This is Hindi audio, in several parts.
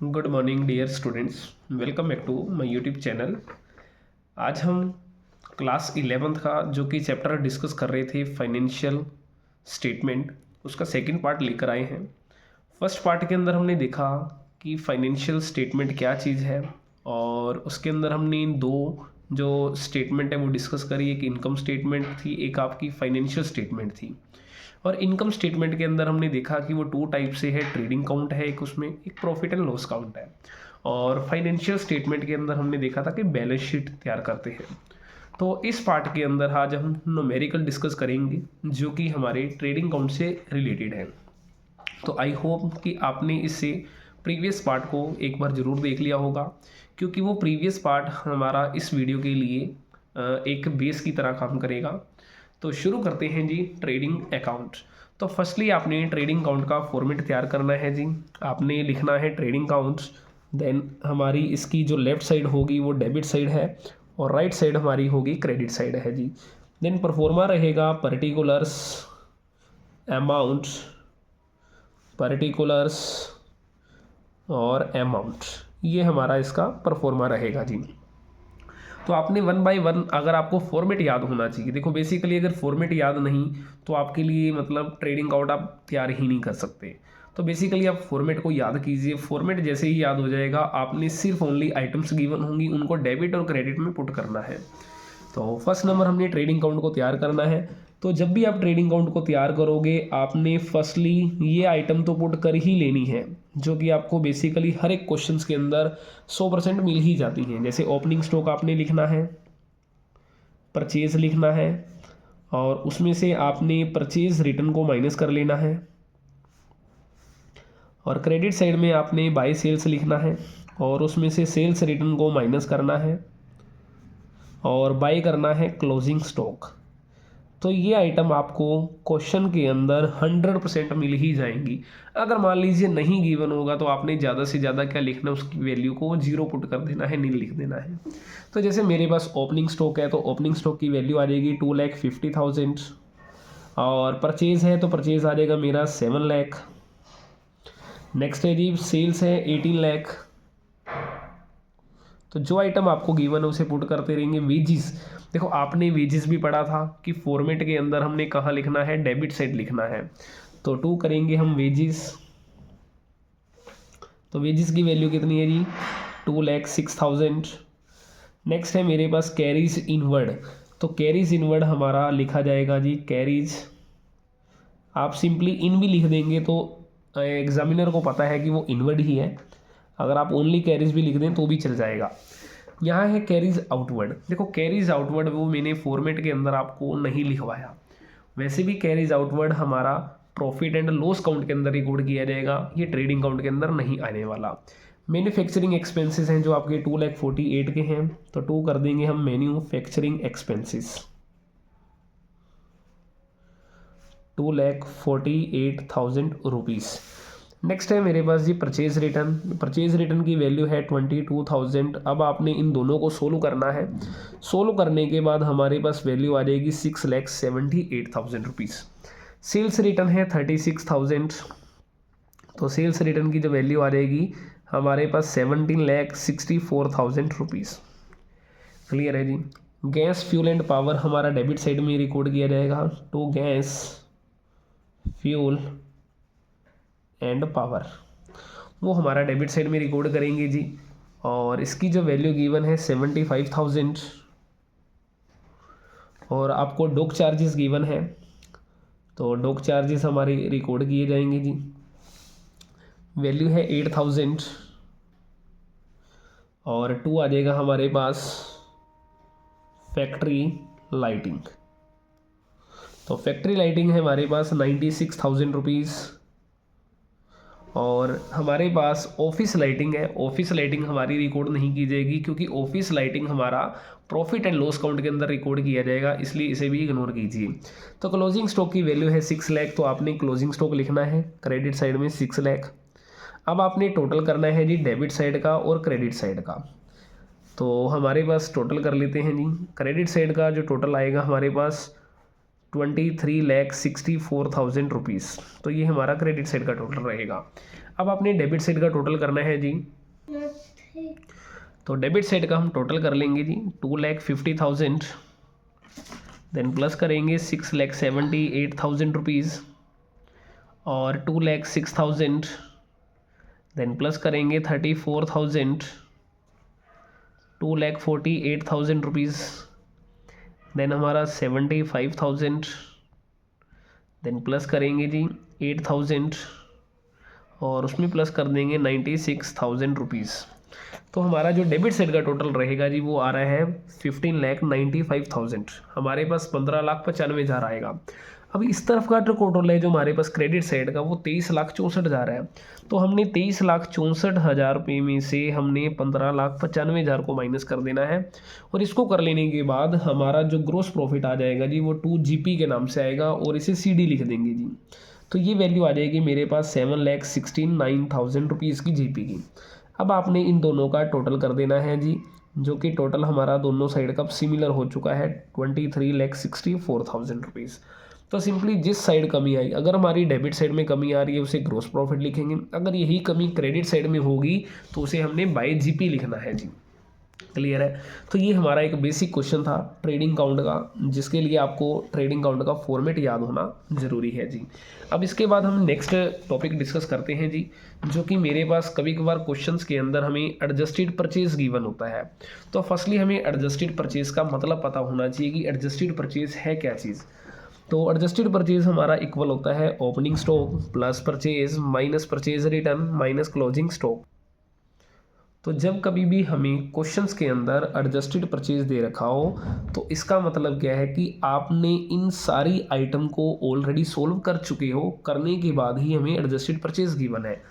Good morning dear students, welcome back to my YouTube channel. आज हम क्लास 11th का जो कि चैप्टर डिस्कस कर रहे थे फाइनेंशियल स्टेटमेंट, उसका सेकंड पार्ट लेकर आए हैं। फर्स्ट पार्ट के अंदर हमने देखा कि फाइनेंशियल स्टेटमेंट क्या चीज़ है और उसके अंदर हमने दो जो स्टेटमेंट है वो डिस्कस करी। एक इनकम स्टेटमेंट थी, एक आपकी फाइनेंशियल स्टेटमेंट थी। और इनकम स्टेटमेंट के अंदर हमने देखा कि वो टू टाइप से है, ट्रेडिंग काउंट है एक, उसमें एक प्रॉफिट एंड लॉस काउंट है। और फाइनेंशियल स्टेटमेंट के अंदर हमने देखा था कि बैलेंस शीट तैयार करते हैं। तो इस पार्ट के अंदर आज हम न्यूमेरिकल डिस्कस करेंगे जो कि हमारे ट्रेडिंग काउंट से रिलेटेड है। तो आई होप कि आपने इससे प्रीवियस पार्ट को एक बार ज़रूर देख लिया होगा, क्योंकि वो प्रीवियस पार्ट हमारा इस वीडियो के लिए एक बेस की तरह काम करेगा। तो शुरू करते हैं जी ट्रेडिंग अकाउंट। तो फर्स्टली आपने ट्रेडिंग अकाउंट का फॉर्मेट तैयार करना है जी। आपने लिखना है ट्रेडिंग अकाउंट, देन हमारी इसकी जो लेफ़्ट साइड होगी वो डेबिट साइड है और राइट साइड हमारी होगी क्रेडिट साइड है जी। देन परफॉर्मा रहेगा पर्टिकुलर्स, अमाउंट, पर्टिकुलर्स और अमाउंट, ये हमारा इसका परफॉर्मा रहेगा जी। तो आपने वन बाय वन अगर आपको फॉर्मेट याद होना चाहिए। देखो बेसिकली अगर फॉर्मेट याद नहीं तो आपके लिए मतलब ट्रेडिंग अकाउंट आप तैयार ही नहीं कर सकते। तो बेसिकली आप फॉर्मेट को याद कीजिए। फॉर्मेट जैसे ही याद हो जाएगा आपने सिर्फ ओनली आइटम्स गिवन होंगी, उनको डेबिट और क्रेडिट में पुट करना है। तो फर्स्ट नंबर हमने ट्रेडिंग अकाउंट को तैयार करना है। तो जब भी आप ट्रेडिंग अकाउंट को तैयार करोगे आपने फर्स्टली ये आइटम तो पुट कर ही लेनी है जो कि आपको बेसिकली हर एक क्वेश्चन के अंदर 100% मिल ही जाती हैं। जैसे ओपनिंग स्टॉक आपने लिखना है, परचेज लिखना है और उसमें से आपने परचेज रिटर्न को माइनस कर लेना है और क्रेडिट साइड में आपने बाय सेल्स लिखना है और उसमें से सेल्स रिटर्न को माइनस करना है और बाय करना है क्लोजिंग स्टॉक। तो ये आइटम आपको क्वेश्चन के अंदर 100% मिल ही जाएंगी। अगर मान लीजिए नहीं गिवन होगा तो आपने ज़्यादा से ज़्यादा क्या लिखना है, उसकी वैल्यू को 0 पुट कर देना है, नील लिख देना है। तो जैसे मेरे पास ओपनिंग स्टॉक है तो ओपनिंग स्टॉक की वैल्यू आ जाएगी 2,50,000 और परचेज़ है तो परचेज़ आ जाएगा मेरा 7 लाख। नेक्स्ट है जी सेल्स है 18 लाख। तो जो आइटम आपको गिवन है उसे पुट करते रहेंगे। वेजिस, देखो आपने वेजिस भी पढ़ा था कि फॉर्मेट के अंदर हमने कहाँ लिखना है, डेबिट साइड लिखना है। तो 2 करेंगे हम वेजिस। तो वेजिस की वैल्यू कितनी है जी 2,06,000। नेक्स्ट है मेरे पास कैरीज इनवर्ड। तो कैरीज इनवर्ड हमारा लिखा जाएगा जी कैरीज, आप सिंपली इन भी लिख देंगे तो एग्जामिनर को पता है कि वो इनवर्ड ही है। अगर आप ओनली कैरीज भी लिख दें तो भी चल जाएगा। यहाँ है कैरीज आउटवर्ड। देखो कैरीज आउटवर्ड वो मैंने फॉर्मेट के अंदर आपको नहीं लिखवाया। वैसे भी कैरीज आउटवर्ड हमारा प्रॉफिट एंड लॉस काउंट के अंदर रिकॉर्ड किया जाएगा, ये ट्रेडिंग काउंट के अंदर नहीं आने वाला। मैन्युफैक्चरिंग एक्सपेंसेस हैं जो आपके 2,48,000 के हैं, तो 2 कर देंगे हम मैन्युफैक्चरिंग एक्सपेंसेस, 2,48,000 रुपीज़। नेक्स्ट है मेरे पास जी परचेज रिटर्न। परचेज रिटर्न की वैल्यू है 22,000। अब आपने इन दोनों को सोल्व करना है। सोल्व करने के बाद हमारे पास वैल्यू आ जाएगी 6,78,000 रुपीज़। सेल्स रिटर्न है 36,000। तो सेल्स रिटर्न की जो वैल्यू आ जाएगी हमारे पास 17,64,000 रुपीज़। क्लियर है जी। गैस फ्यूल एंड पावर हमारा डेबिट साइड में रिकॉर्ड किया जाएगा। To gas fuel and power वो हमारा डेबिट साइड में रिकॉर्ड करेंगे जी। और इसकी जो वैल्यू गिवन है 75,000 और आपको डॉक चार्जेस गिवन है तो डॉक चार्जेस हमारे रिकॉर्ड किए जाएंगे जी। वैल्यू है 8,000 और 2 आ जाएगा हमारे पास फैक्ट्री लाइटिंग। तो फैक्ट्री लाइटिंग है हमारे पास 96,000 रुपीज़। और हमारे पास ऑफिस लाइटिंग है। ऑफिस लाइटिंग हमारी रिकॉर्ड नहीं की जाएगी क्योंकि ऑफिस लाइटिंग हमारा प्रॉफिट एंड लॉस काउंट के अंदर रिकॉर्ड किया जाएगा, इसलिए इसे भी इग्नोर कीजिए। तो क्लोजिंग स्टॉक की वैल्यू है 6 लाख, तो आपने क्लोजिंग स्टॉक लिखना है क्रेडिट साइड में 6 लाख। अब आपने टोटल करना है जी डेबिट साइड का और क्रेडिट साइड का। तो हमारे पास टोटल कर लेते हैं जी। क्रेडिट साइड का जो टोटल आएगा हमारे पास 23,64,000 रुपीज़। तो ये हमारा क्रेडिट साइड का टोटल रहेगा। अब आपने डेबिट साइड का टोटल करना है जी। तो डेबिट साइड का हम टोटल कर लेंगे जी 2,50,000, देन प्लस करेंगे 6,78,000 रुपीज़ और 2,06,000, देन प्लस करेंगे 34,000, 2,48,000 रुपीज़, देन हमारा 75,000, देन प्लस करेंगे जी 8,000 और उसमें प्लस कर देंगे 96,000 रुपीज़। तो हमारा जो डेबिट साइड का टोटल रहेगा जी वो आ रहा है 15,95,000। हमारे पास 15,95,000 आएगा। अब इस तरफ का जो टोटल है जो हमारे पास क्रेडिट साइड का वो 23,64,000 है। तो हमने 23,64,000 रुपये में से हमने 15,95,000 को माइनस कर देना है और इसको कर लेने के बाद हमारा जो ग्रोस प्रॉफिट आ जाएगा जी वो 2GP के नाम से आएगा और इसे CD लिख देंगे जी। तो ये वैल्यू आ जाएगी मेरे पास 7,69,000 रुपीज़ की GP की। अब आपने इन दोनों का टोटल कर देना है जी, जो कि टोटल हमारा दोनों साइड का सिमिलर हो चुका है 23,64,000 रुपीज़। तो सिंपली जिस साइड कमी आई, अगर हमारी डेबिट साइड में कमी आ रही है उसे ग्रोस प्रॉफिट लिखेंगे, अगर यही कमी क्रेडिट साइड में होगी तो उसे हमने बाय GP लिखना है जी। क्लियर है। तो ये हमारा एक बेसिक क्वेश्चन था ट्रेडिंग काउंट का, जिसके लिए आपको ट्रेडिंग काउंट का फॉर्मेट याद होना ज़रूरी है जी। अब इसके बाद हम नेक्स्ट टॉपिक डिस्कस करते हैं जी, जो कि मेरे पास कभी कभार क्वेश्चंस के अंदर हमें एडजस्टेड परचेज गिवन होता है। तो फर्स्टली हमें एडजस्टेड परचेज का मतलब पता होना चाहिए कि एडजस्टेड परचेज है क्या चीज़। तो एडजस्टेड परचेज हमारा इक्वल होता है opening stock plus purchase minus purchase return minus closing stock. तो जब कभी भी हमें क्वेश्चंस के अंदर एडजस्टेड परचेज दे रखा हो तो इसका मतलब क्या है कि आपने इन सारी आइटम को ऑलरेडी सोल्व कर चुके हो, करने के बाद ही हमें एडजस्टेड परचेज गिवन है।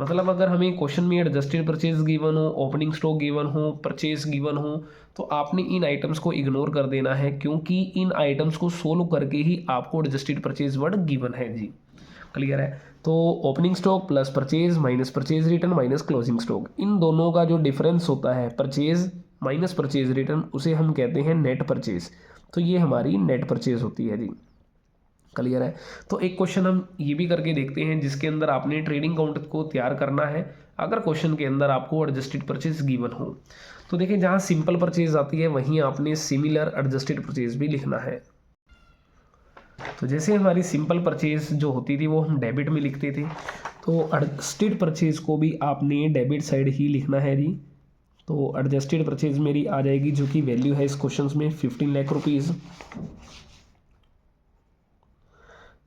मतलब अगर हमें क्वेश्चन में एडजस्टेड परचेज गिवन हो, ओपनिंग स्टॉक गिवन हो, परचेज गिवन हो, तो आपने इन आइटम्स को इग्नोर कर देना है, क्योंकि इन आइटम्स को सोल्व करके ही आपको एडजस्टेड परचेज वर्ड गिवन है जी। क्लियर है। तो opening stock plus purchase minus purchase return minus closing stock, इन दोनों का जो डिफरेंस होता है परचेज माइनस परचेज रिटर्न, उसे हम कहते हैं नेट परचेज। तो ये हमारी नेट परचेज होती है जी। क्लियर है। तो एक क्वेश्चन हम ये भी करके देखते हैं जिसके अंदर आपने ट्रेडिंग काउंट को तैयार करना है, अगर क्वेश्चन के अंदर आपको एडजस्टेड परचेज गिवन हो। तो देखिए जहाँ सिंपल परचेज आती है वहीं आपने सिमिलर एडजस्टेड परचेज भी लिखना है। तो जैसे हमारी सिंपल परचेज जो होती थी वो हम डेबिट में लिखते थे, तो एडजस्टेड परचेज को भी आपने डेबिट साइड ही लिखना है जी। तो एडजस्टेड परचेज मेरी आ जाएगी, जो कि वैल्यू है इस क्वेश्चन में 15 लाख रुपीज़।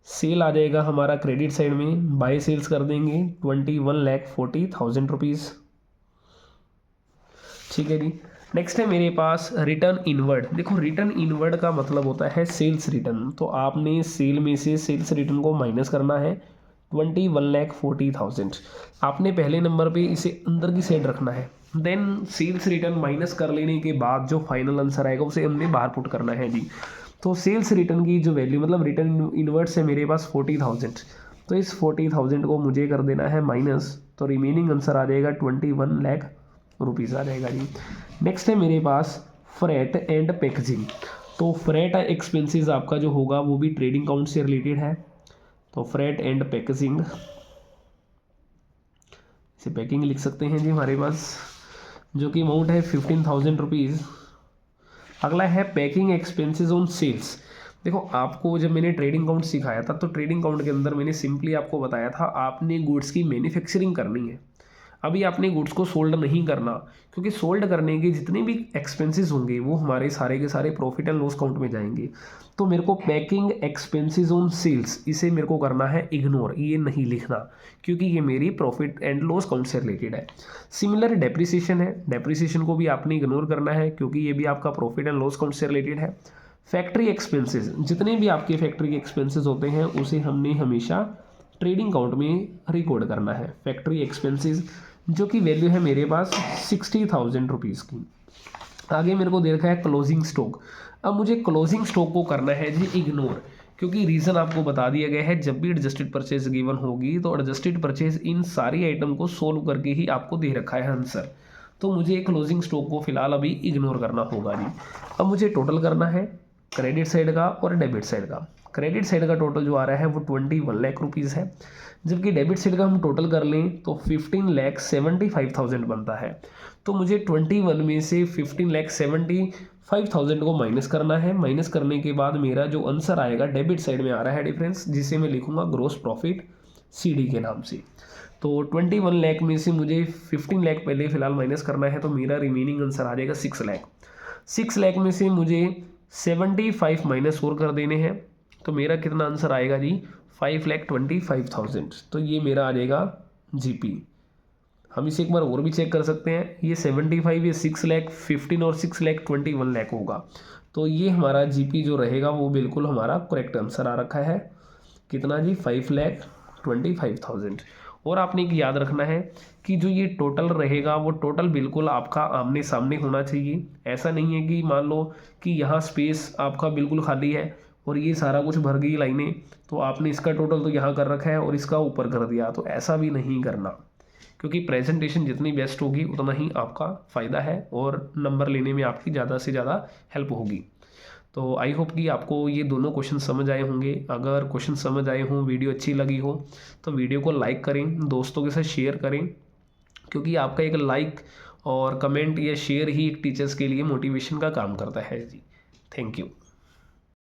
सेल आ जाएगा हमारा क्रेडिट साइड में, बाय सेल्स कर देंगे 21,40,000 रुपीज़। ठीक है जी। नेक्स्ट है मेरे पास रिटर्न इनवर्ड। देखो रिटर्न इनवर्ड का मतलब होता है सेल्स रिटर्न। तो आपने सेल में से सेल्स रिटर्न को माइनस करना है 21,40,000। आपने पहले नंबर पे इसे अंदर की साइड रखना है, देन सेल्स रिटर्न माइनस कर लेने के बाद जो फाइनल आंसर आएगा उसे हमने बाहर पुट करना है जी। तो सेल्स रिटर्न की जो वैल्यू मतलब रिटर्न इनवर्ड्स है मेरे पास 40,000, तो इस 40,000 को मुझे कर देना है माइनस, तो रिमेनिंग आंसर आ जाएगा 21 लाख रुपीज़ आ जाएगा जी। नेक्स्ट है मेरे पास फ्रेट एंड पैकेजिंग। तो फ्रेट एक्सपेंसेस आपका जो होगा वो भी ट्रेडिंग काउंट से रिलेटेड है। तो फ्रेट एंड पैकेजिंग, इसे पैकिंग लिख सकते हैं जी हमारे पास, जो कि अमाउंट है 15,000 रुपीज़। अगला है पैकिंग एक्सपेंसेस ऑन सेल्स। देखो आपको जब मैंने ट्रेडिंग काउंट सिखाया था तो ट्रेडिंग काउंट के अंदर मैंने सिंपली आपको बताया था आपने गुड्स की मैन्युफैक्चरिंग करनी है। अभी आपने गुड्स को सोल्ड नहीं करना, क्योंकि सोल्ड करने के जितने भी एक्सपेंसेस होंगे वो हमारे सारे के सारे प्रॉफिट एंड लॉस काउंट में जाएंगे। तो मेरे को पैकिंग एक्सपेंसेस ऑन सेल्स इसे मेरे को करना है इग्नोर, ये नहीं लिखना, क्योंकि ये मेरी प्रॉफिट एंड लॉस काउंट से रिलेटेड है। सिमिलर डेप्रिसिएशन है, डेप्रिसिएशन को भी आपने इग्नोर करना है क्योंकि ये भी आपका प्रॉफिट एंड लॉस काउंट से रिलेटेड है। फैक्ट्री एक्सपेंसेस, जितने भी आपके फैक्ट्री के एक्सपेंसेस होते हैं उसे हमने हमेशा ट्रेडिंग काउंट में रिकॉर्ड करना है। फैक्ट्री एक्सपेंसेस जो कि वैल्यू है मेरे पास 60,000 रुपीज़ की। आगे मेरे को दे रखा है क्लोजिंग स्टॉक। अब मुझे क्लोजिंग स्टॉक को करना है जी इग्नोर, क्योंकि रीज़न आपको बता दिया गया है जब भी एडजस्टेड परचेज गिवन होगी तो एडजस्टेड परचेज इन सारी आइटम को सोल्व करके ही आपको दे रखा है आंसर। तो मुझे क्लोजिंग स्टॉक को फिलहाल अभी इग्नोर करना होगा जी। अब मुझे टोटल करना है क्रेडिट साइड का और डेबिट साइड का। क्रेडिट साइड का टोटल जो आ रहा है वो 21 लाख रुपीज़ है, जबकि डेबिट साइड का हम टोटल कर लें तो 15,75,000 बनता है। तो मुझे 21 में से 15,75,000 को माइनस करना है। माइनस करने के बाद मेरा जो आंसर आएगा डेबिट साइड में आ रहा है डिफरेंस, जिसे मैं लिखूंगा ग्रॉस प्रॉफिट CD के नाम से। तो 21 लाख में से मुझे 15 लाख पहले फ़िलहाल माइनस करना है, तो मेरा रिमेनिंग आंसर आ जाएगा 6 लाख। 6 लाख में से मुझे 75 माइनस 4 कर देने हैं, तो मेरा कितना आंसर आएगा जी 5,25,000। तो ये मेरा आ जाएगा GP। हम इसे एक बार और भी चेक कर सकते हैं, ये 75 ये 6 लाख 15 और 6 लाख 21 लाख होगा। तो ये हमारा GP जो रहेगा वो बिल्कुल हमारा करेक्ट आंसर आ रखा है। कितना जी 5,25,000। और आपने एक याद रखना है कि जो ये टोटल रहेगा वो टोटल बिल्कुल आपका आमने सामने होना चाहिए। ऐसा नहीं है कि मान लो कि यहाँ स्पेस आपका बिल्कुल खाली है और ये सारा कुछ भर गई लाइनें, तो आपने इसका टोटल तो यहाँ कर रखा है और इसका ऊपर कर दिया, तो ऐसा भी नहीं करना, क्योंकि प्रेजेंटेशन जितनी बेस्ट होगी उतना ही आपका फ़ायदा है और नंबर लेने में आपकी ज़्यादा से ज़्यादा हेल्प होगी। तो आई होप कि आपको ये दोनों क्वेश्चन समझ आए होंगे। अगर क्वेश्चन समझ आए हों, वीडियो अच्छी लगी हो, तो वीडियो को लाइक करें, दोस्तों के साथ शेयर करें, क्योंकि आपका एक लाइक और कमेंट या शेयर ही एक टीचर्स के लिए मोटिवेशन का काम करता है जी। Thank you.